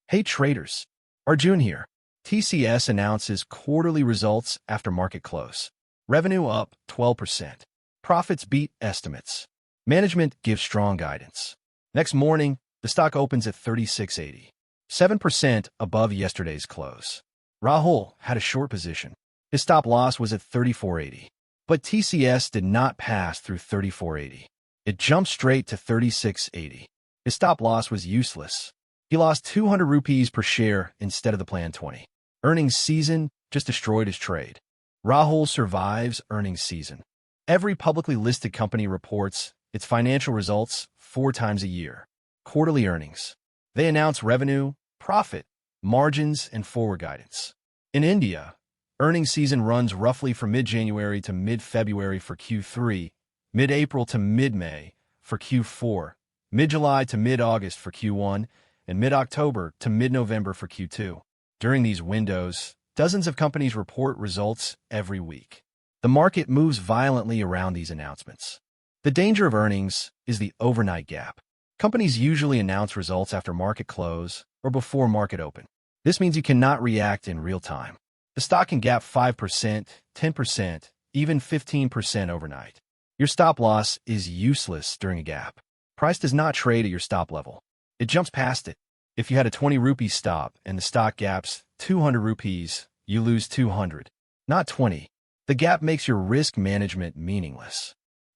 Hey traders, Arjun here. TCS announces quarterly results after market close. Revenue up 12%. Profits beat estimates. Management gives strong guidance. Next morning, the stock opens at 36.80, 7% above yesterday's close. Rahul had a short position. His stop loss was at 34.80. But TCS did not pass through 34.80. It jumped straight to 36.80. His stop loss was useless. He lost 200 rupees per share instead of the planned 20. Earnings season just destroyed his trade. Rahul survives earnings season. Every publicly listed company reports its financial results 4 times a year. Quarterly earnings. They announce revenue, profit, margins, and forward guidance. In India, earnings season runs roughly from mid-January to mid-February for Q3, mid-April to mid-May for Q4, mid-July to mid-August for Q1, and mid-October to mid-November for Q2. During these windows, dozens of companies report results every week. The market moves violently around these announcements. The danger of earnings is the overnight gap. Companies usually announce results after market close or before market open. This means you cannot react in real time. The stock can gap 5%, 10%, even 15% overnight. Your stop loss is useless during a gap. Price does not trade at your stop level. It jumps past it. If you had a 20 rupee stop and the stock gaps 200 rupees, you lose 200, not 20. The gap makes your risk management meaningless.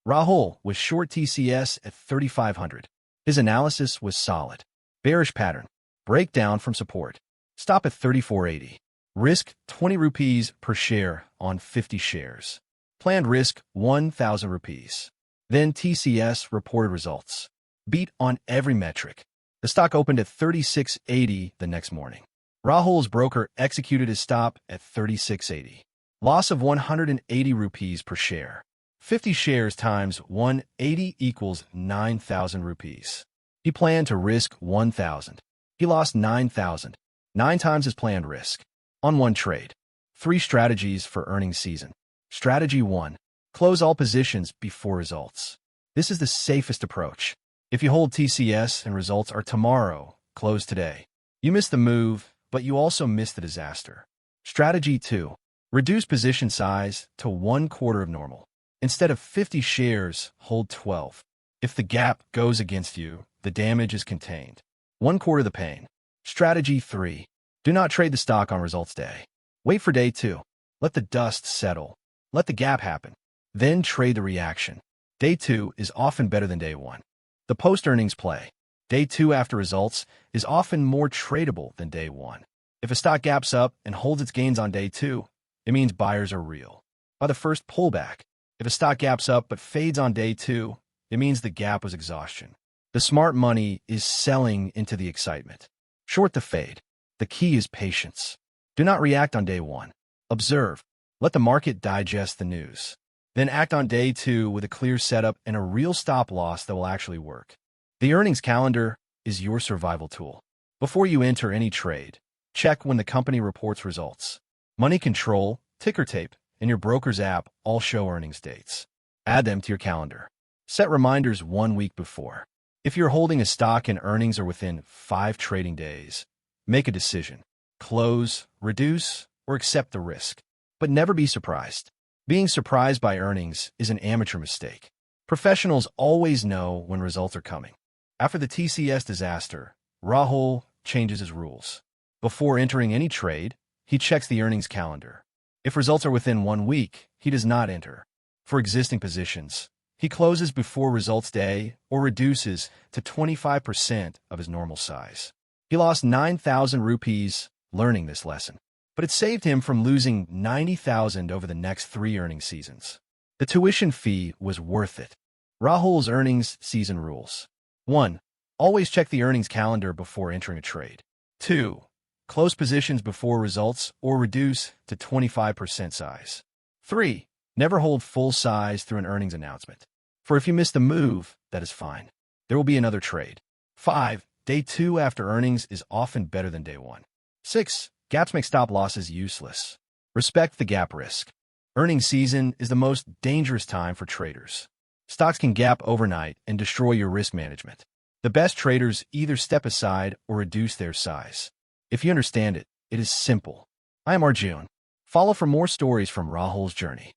Rahul was short TCS at 3,500. His analysis was solid. Bearish pattern. Breakdown from support. Stop at 34.80. Risk 20 rupees per share on 50 shares. Planned risk 1,000 rupees. Then TCS reported results. Beat on every metric. The stock opened at 36.80 the next morning. Rahul's broker executed his stop at 36.80. Loss of 180 rupees per share. 50 shares times 180 equals 9,000 rupees. He planned to risk 1,000. He lost 9,000, 9 times his planned risk. On one trade. 3 strategies for earnings season. Strategy 1. Close all positions before results. This is the safest approach. If you hold TCS and results are tomorrow, close today. You miss the move, but you also miss the disaster. Strategy 2. Reduce position size to 1/4 of normal. Instead of 50 shares, hold 12. If the gap goes against you, the damage is contained. 1/4 the pain. Strategy 3. Do not trade the stock on results day. Wait for day 2. Let the dust settle. Let the gap happen. Then trade the reaction. Day 2 is often better than day 1. The post-earnings play. Day 2 after results is often more tradable than day 1. If a stock gaps up and holds its gains on day 2, it means buyers are real. By the first pullback, if a stock gaps up but fades on day 2, it means the gap was exhaustion. The smart money is selling into the excitement. Short the fade. The key is patience. Do not react on day 1. Observe. Let the market digest the news. Then act on day 2 with a clear setup and a real stop loss that will actually work. The earnings calendar is your survival tool. Before you enter any trade, check when the company reports results. Money Control, Ticker Tape, and your broker's app all show earnings dates. Add them to your calendar. Set reminders 1 week before. If you're holding a stock and earnings are within 5 trading days, make a decision. Close, reduce, or accept the risk. But never be surprised. Being surprised by earnings is an amateur mistake. Professionals always know when results are coming. After the TCS disaster, Rahul changes his rules. Before entering any trade, he checks the earnings calendar. If results are within 1 week, he does not enter. For existing positions, he closes before results day or reduces to 25% of his normal size. He lost 9,000 rupees learning this lesson. But it saved him from losing 90,000 over the next 3 earnings seasons. The tuition fee was worth it. Rahul's earnings season rules. 1. Always check the earnings calendar before entering a trade. 2. Close positions before results or reduce to 25% size. 3. Never hold full size through an earnings announcement. For if you miss the move, that is fine. There will be another trade. 5. Day 2 after earnings is often better than day 1. 6. Gaps make stop losses useless. Respect the gap risk. Earnings season is the most dangerous time for traders. Stocks can gap overnight and destroy your risk management. The best traders either step aside or reduce their size. If you understand it, it is simple. I am Arjun. Follow for more stories from Rahul's journey.